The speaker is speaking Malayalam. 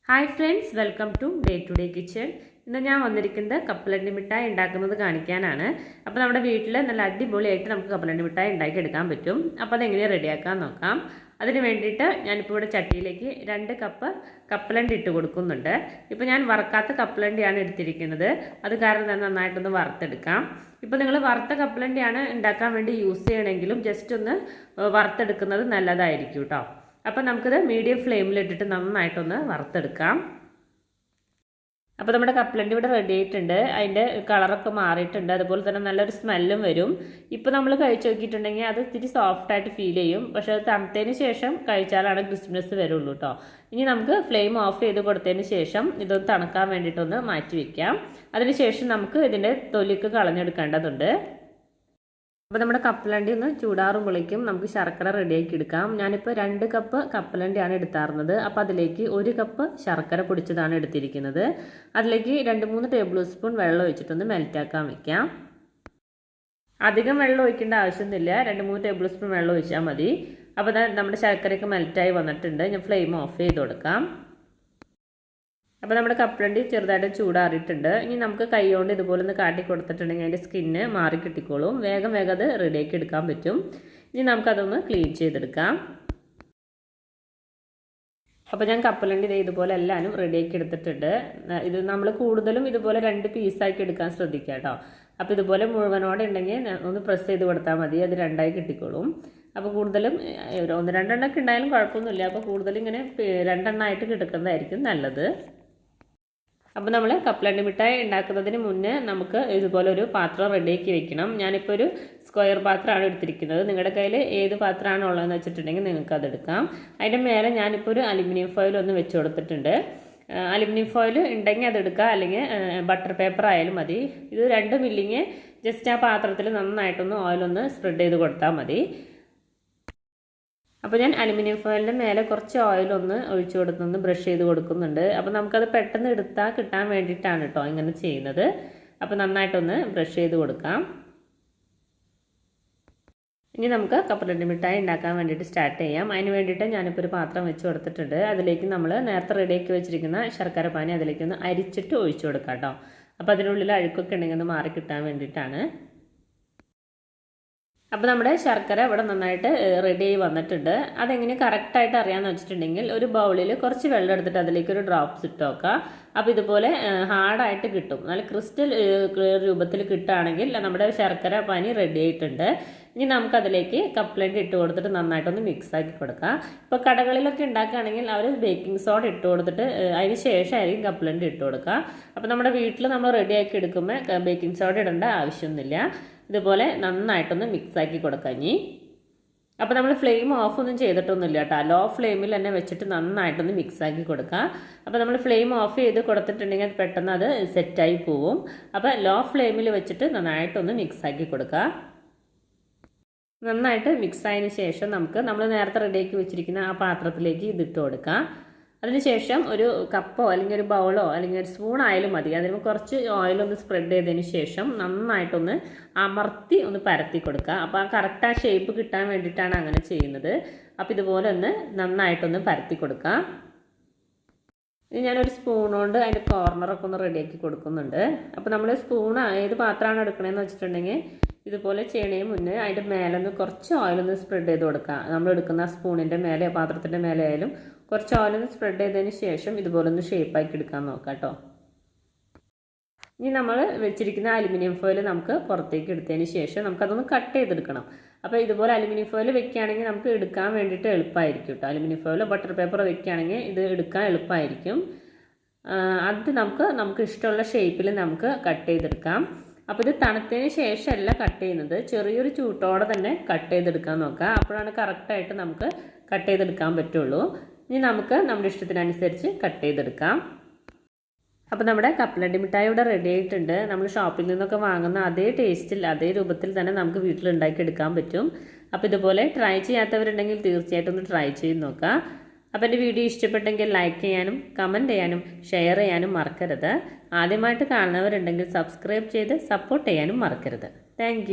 Hi friends, welcome to day kitchen. ഇന്ന് ഞാൻ വന്നിരിക്കുന്നത് കപ്പലണ്ടി മിഠായി ഉണ്ടാക്കുന്നത് കാണിക്കാനാണ്. അപ്പോൾ നമ്മുടെ വീട്ടിൽ നല്ല അടിപൊളിയായിട്ട് നമുക്ക് കപ്പലണ്ടി മിഠായി ഉണ്ടാക്കിയെടുക്കാൻ പറ്റും. അപ്പോൾ അതെങ്ങനെയാണ് റെഡിയാക്കാൻ നോക്കാം. അതിന് വേണ്ടിയിട്ട് ഞാനിപ്പോൾ ഇവിടെ ചട്ടിയിലേക്ക് 2 കപ്പ് കപ്പലണ്ടി ഇട്ട് കൊടുക്കുന്നുണ്ട്. ഇപ്പോൾ ഞാൻ വറുക്കാത്ത കപ്പലണ്ടിയാണ് എടുത്തിരിക്കുന്നത്. അത് കാരണം തന്നെ നന്നായിട്ടൊന്ന് വറുത്തെടുക്കാം. ഇപ്പോൾ നിങ്ങൾ വറുത്ത കപ്പലണ്ടിയാണ് ഉണ്ടാക്കാൻ വേണ്ടി യൂസ് ചെയ്യണമെങ്കിലും ജസ്റ്റ് ഒന്ന് വറുത്തെടുക്കുന്നത് നല്ലതായിരിക്കും കേട്ടോ. അപ്പോൾ നമുക്കിത് മീഡിയം ഫ്ലെയിമിലിട്ടിട്ട് നന്നായിട്ടൊന്ന് വറുത്തെടുക്കാം. അപ്പോൾ നമ്മുടെ കപ്പലണ്ടി ഇവിടെ റെഡി ആയിട്ടുണ്ട്. അതിൻ്റെ കളറൊക്കെ മാറിയിട്ടുണ്ട്. അതുപോലെ തന്നെ നല്ലൊരു സ്മെല്ലും വരും. ഇപ്പോൾ നമ്മൾ കഴിച്ച് നോക്കിയിട്ടുണ്ടെങ്കിൽ അത് ഇത്തിരി സോഫ്റ്റായിട്ട് ഫീൽ ചെയ്യും. പക്ഷേ അത് തണുത്തതിന് ശേഷം കഴിച്ചാലാണ് ക്രിസ്മസ് വരുള്ളൂ കേട്ടോ. ഇനി നമുക്ക് ഫ്ലെയിം ഓഫ് ചെയ്ത് കൊടുത്തതിന് ശേഷം ഇതൊന്ന് തണുക്കാൻ വേണ്ടിയിട്ടൊന്ന് മാറ്റി വയ്ക്കാം. അതിന് ശേഷം നമുക്ക് ഇതിൻ്റെ തൊലിക്ക് കളഞ്ഞെടുക്കേണ്ടതുണ്ട്. അപ്പോൾ നമ്മുടെ കപ്പലണ്ടി ഒന്ന് ചൂടാറുമ്പോഴേക്കും നമുക്ക് ശർക്കര റെഡിയാക്കി എടുക്കാം. ഞാനിപ്പോൾ 2 കപ്പ് കപ്പലണ്ടിയാണ് എടുത്താറുന്നത്. അപ്പോൾ അതിലേക്ക് 1 കപ്പ് ശർക്കര പൊടിച്ചതാണ് എടുത്തിരിക്കുന്നത്. അതിലേക്ക് 2-3 ടേബിൾ സ്പൂൺ വെള്ളം ഒഴിച്ചിട്ടൊന്ന് മെൽറ്റാക്കാൻ വയ്ക്കാം. അധികം വെള്ളം ഒഴിക്കേണ്ട ആവശ്യമൊന്നുമില്ല. 2-3 ടേബിൾ സ്പൂൺ വെള്ളം ഒഴിച്ചാൽ മതി. അപ്പോൾ നമ്മുടെ ശർക്കരയൊക്കെ മെൽറ്റായി വന്നിട്ടുണ്ട്. ഞാൻ ഫ്ലെയിം ഓഫ് ചെയ്ത് കൊടുക്കാം. അപ്പോൾ നമ്മുടെ കപ്പലണ്ടി ചെറുതായിട്ട് ചൂടാറിയിട്ടുണ്ട്. ഇനി നമുക്ക് കൈ കൊണ്ട് ഇതുപോലെ ഒന്ന് കാട്ടി കൊടുത്തിട്ടുണ്ടെങ്കിൽ അതിൻ്റെ സ്കിന്ന് മാറി കിട്ടിക്കോളും. വേഗം അത് റെഡിയാക്കി എടുക്കാൻ പറ്റും. ഇനി നമുക്കതൊന്ന് ക്ലീൻ ചെയ്തെടുക്കാം. അപ്പോൾ ഞാൻ കപ്പലണ്ടി ഇതുപോലെ എല്ലാവരും റെഡിയാക്കി എടുത്തിട്ടുണ്ട്. ഇത് നമ്മൾ കൂടുതലും ഇതുപോലെ 2 പീസാക്കി എടുക്കാൻ ശ്രദ്ധിക്കുക കേട്ടോ. അപ്പോൾ ഇതുപോലെ മുഴുവനോടെ ഉണ്ടെങ്കിൽ ഒന്ന് പ്രസ് ചെയ്ത് കൊടുത്താൽ മതി. അത് 2ആയി കിട്ടിക്കോളും. അപ്പോൾ കൂടുതലും 1-2 എണ്ണമൊക്കെ ഉണ്ടായാലും കുഴപ്പമൊന്നുമില്ല. അപ്പോൾ കൂടുതലും ഇങ്ങനെ 2 എണ്ണമായിട്ട് കിടക്കുന്നതായിരിക്കും നല്ലത്. അപ്പോൾ നമ്മൾ കപ്പലണ്ടി മിഠായി ഉണ്ടാക്കുന്നതിന് മുന്നേ നമുക്ക് ഇതുപോലെ ഒരു പാത്രം റെഡിയാക്കി വെക്കണം. ഞാനിപ്പോൾ ഒരു സ്ക്വയർ പാത്രമാണ് എടുത്തിരിക്കുന്നത്. നിങ്ങളുടെ കയ്യിൽ ഏത് പാത്രമാണ് ഉള്ളതെന്ന് വെച്ചിട്ടുണ്ടെങ്കിൽ നിങ്ങൾക്ക് അതെടുക്കാം. അതിൻ്റെ മേലെ ഞാനിപ്പോൾ ഒരു അലുമിനിയം ഫോയിൽ ഒന്ന് വെച്ച് കൊടുത്തിട്ടുണ്ട്. അലുമിനിയം ഫോയിൽ ഉണ്ടെങ്കിൽ അതെടുക്കുക, അല്ലെങ്കിൽ ബട്ടർ പേപ്പർ ആയാലും മതി. ഇത് 2 മില്ലിങ് ജസ്റ്റ് ആ പാത്രത്തിൽ നന്നായിട്ടൊന്ന് ഓയിലൊന്ന് സ്പ്രെഡ് ചെയ്ത് കൊടുത്താൽ മതി. അപ്പോൾ ഞാൻ അലുമിനിയം ഫോയിലിൻ്റെ മേലെ കുറച്ച് ഓയിലൊന്ന് ഒഴിച്ചു കൊടുത്തൊന്ന് ബ്രഷ് ചെയ്ത് കൊടുക്കുന്നുണ്ട്. അപ്പോൾ നമുക്കത് പെട്ടെന്ന് എടുത്താൽ കിട്ടാൻ വേണ്ടിയിട്ടാണ് കേട്ടോ ഇങ്ങനെ ചെയ്യുന്നത്. അപ്പോൾ നന്നായിട്ടൊന്ന് ബ്രഷ് ചെയ്ത് കൊടുക്കാം. ഇനി നമുക്ക് കപ്പലണ്ടി മിഠായി ഉണ്ടാക്കാൻ വേണ്ടിയിട്ട് സ്റ്റാർട്ട് ചെയ്യാം. അതിന് വേണ്ടിയിട്ട് ഞാനിപ്പോൾ ഒരു പാത്രം വെച്ച് കൊടുത്തിട്ടുണ്ട്. അതിലേക്ക് നമ്മൾ നേരത്തെ റെഡിയാക്കി വെച്ചിരിക്കുന്ന ശർക്കര പാനി അതിലേക്കൊന്ന് അരിച്ചിട്ട് ഒഴിച്ചു കൊടുക്കാം കേട്ടോ. അപ്പോൾ അതിനുള്ളിൽ അഴുക്കൊക്കെ ഉണ്ടെങ്കിൽ ഒന്ന് മാറി കിട്ടാൻ വേണ്ടിയിട്ടാണ്. അപ്പോൾ നമ്മുടെ ശർക്കര ഇവിടെ നന്നായിട്ട് റെഡിയായി വന്നിട്ടുണ്ട്. അതെങ്ങനെ കറക്റ്റായിട്ട് അറിയാമെന്ന് വെച്ചിട്ടുണ്ടെങ്കിൽ ഒരു ബൗളിൽ കുറച്ച് വെള്ളം എടുത്തിട്ട് അതിലേക്ക് ഒരു ഡ്രോപ്സ് ഇട്ട് വെക്കുക. അപ്പോൾ ഇതുപോലെ ഹാർഡായിട്ട് കിട്ടും. നല്ല ക്രിസ്റ്റൽ ക്ലിയർ രൂപത്തിൽ കിട്ടുകയാണെങ്കിൽ നമ്മുടെ ശർക്കര പാനി റെഡി ആയിട്ടുണ്ട്. ഇനി നമുക്കതിലേക്ക് കപ്പലണ്ടി ഇട്ട് കൊടുത്തിട്ട് നന്നായിട്ടൊന്ന് മിക്സ് ആക്കി കൊടുക്കുക. ഇപ്പോൾ കടകളിലൊക്കെ ഉണ്ടാക്കുകയാണെങ്കിൽ അവർ ബേക്കിംഗ് സോഡ ഇട്ട് കൊടുത്തിട്ട് അതിന് ശേഷമായിരിക്കും കപ്പലണ്ടി ഇട്ട് കൊടുക്കുക. അപ്പോൾ നമ്മുടെ വീട്ടിൽ നമ്മൾ റെഡിയാക്കി എടുക്കുമ്പോൾ ബേക്കിംഗ് സോഡ ഇടേണ്ട ആവശ്യമൊന്നുമില്ല. ഇതുപോലെ നന്നായിട്ടൊന്ന് മിക്സാക്കി കൊടുക്കാം. ഇനി അപ്പോൾ നമ്മൾ ഫ്ലെയിം ഓഫ് ഒന്നും ചെയ്തിട്ടൊന്നുമില്ല കേട്ടോ. ലോ ഫ്ലെയിമിൽ തന്നെ വെച്ചിട്ട് നന്നായിട്ടൊന്ന് മിക്സാക്കി കൊടുക്കുക. അപ്പോൾ നമ്മൾ ഫ്ലെയിം ഓഫ് ചെയ്ത് കൊടുത്തിട്ടുണ്ടെങ്കിൽ പെട്ടെന്ന് അത് സെറ്റായി പോവും. അപ്പോൾ ലോ ഫ്ലെയിമിൽ വെച്ചിട്ട് നന്നായിട്ടൊന്ന് മിക്സാക്കി കൊടുക്കുക. നന്നായിട്ട് മിക്സായതിന് ശേഷം നമ്മൾ നേരത്തെ റെഡിയാക്കി വെച്ചിരിക്കുന്ന ആ പാത്രത്തിലേക്ക് ഇതിട്ട് കൊടുക്കാം. അതിനുശേഷം ഒരു കപ്പോ അല്ലെങ്കിൽ ഒരു ബൗളോ അല്ലെങ്കിൽ ഒരു സ്പൂൺ ആയാലും മതി. അതിന് കുറച്ച് ഓയിലൊന്ന് സ്പ്രെഡ് ചെയ്തതിന് ശേഷം നന്നായിട്ടൊന്ന് അമർത്തി ഒന്ന് പരത്തി കൊടുക്കുക. അപ്പോൾ ആ കറക്റ്റ് ആ ഷേപ്പ് കിട്ടാൻ വേണ്ടിയിട്ടാണ് അങ്ങനെ ചെയ്യുന്നത്. അപ്പോൾ ഇതുപോലെ ഒന്ന് നന്നായിട്ടൊന്ന് പരത്തി കൊടുക്കുക. ഇനി ഞാനൊരു സ്പൂൺ കൊണ്ട് അതിൻ്റെ കോർണറൊക്കെ ഒന്ന് റെഡിയാക്കി കൊടുക്കുന്നുണ്ട്. അപ്പോൾ നമ്മൾ സ്പൂൺ ഏത് പാത്രമാണ് എടുക്കണമെന്ന് വെച്ചിട്ടുണ്ടെങ്കിൽ ഇതുപോലെ ചെയ്യണേ മുന്നേ അതിൻ്റെ മേലൊന്ന് കുറച്ച് ഓയിലൊന്ന് സ്പ്രെഡ് ചെയ്ത് കൊടുക്കുക. നമ്മൾ എടുക്കുന്ന സ്പൂണിൻ്റെ മേലെ പാത്രത്തിൻ്റെ മേലെ ആയാലും കുറച്ച് ഓയിലൊന്ന് സ്പ്രെഡ് ചെയ്തതിന് ശേഷം ഇതുപോലെ ഒന്ന് ഷേപ്പാക്കി എടുക്കാൻ നോക്കാം കേട്ടോ. ഇനി നമ്മൾ വെച്ചിരിക്കുന്ന അലുമിനിയം ഫോയിൽ നമുക്ക് പുറത്തേക്ക് എടുത്തതിന് ശേഷം നമുക്കതൊന്ന് കട്ട് ചെയ്തെടുക്കണം. അപ്പോൾ ഇതുപോലെ അലുമിനിയം ഫോയിൽ വെക്കുകയാണെങ്കിൽ നമുക്ക് എടുക്കാൻ വേണ്ടിയിട്ട് എളുപ്പമായിരിക്കും കേട്ടോ. അലുമിനിയം ഫോയിൽ ബട്ടർ പേപ്പർ വെക്കുകയാണെങ്കിൽ ഇത് എടുക്കാൻ എളുപ്പമായിരിക്കും. അത് നമുക്ക് ഇഷ്ടമുള്ള ഷേപ്പിൽ നമുക്ക് കട്ട് ചെയ്തെടുക്കാം. അപ്പോൾ ഇത് തണുത്തതിന് ശേഷമല്ല കട്ട് ചെയ്യുന്നത്, ചെറിയൊരു ചൂട്ടോടെ തന്നെ കട്ട് ചെയ്തെടുക്കാൻ നോക്കുക. അപ്പോഴാണ് കറക്റ്റായിട്ട് നമുക്ക് കട്ട് ചെയ്തെടുക്കാൻ പറ്റുള്ളൂ. ഇനി നമുക്ക് നമ്മുടെ ഇഷ്ടത്തിനനുസരിച്ച് കട്ട് ചെയ്തെടുക്കാം. അപ്പോൾ നമ്മുടെ കപ്പലണ്ടി മിഠായി ഇവിടെ റെഡി ആയിട്ടുണ്ട്. നമ്മൾ ഷോപ്പിൽ നിന്നൊക്കെ വാങ്ങുന്ന അതേ ടേസ്റ്റിൽ അതേ രൂപത്തിൽ തന്നെ നമുക്ക് വീട്ടിൽ ഉണ്ടാക്കിയെടുക്കാൻ പറ്റും. അപ്പോൾ ഇതുപോലെ ട്രൈ ചെയ്യാത്തവരുണ്ടെങ്കിൽ തീർച്ചയായിട്ടും ഒന്ന് ട്രൈ ചെയ്ത് നോക്കുക. അപ്പോൾ എൻ്റെ വീഡിയോ ഇഷ്ടപ്പെട്ടെങ്കിൽ ലൈക്ക് ചെയ്യാനും കമൻറ്റ് ചെയ്യാനും ഷെയർ ചെയ്യാനും മറക്കരുത്. ആദ്യമായിട്ട് കാണുന്നവരുണ്ടെങ്കിൽ സബ്സ്ക്രൈബ് ചെയ്ത് സപ്പോർട്ട് ചെയ്യാനും മറക്കരുത്. താങ്ക്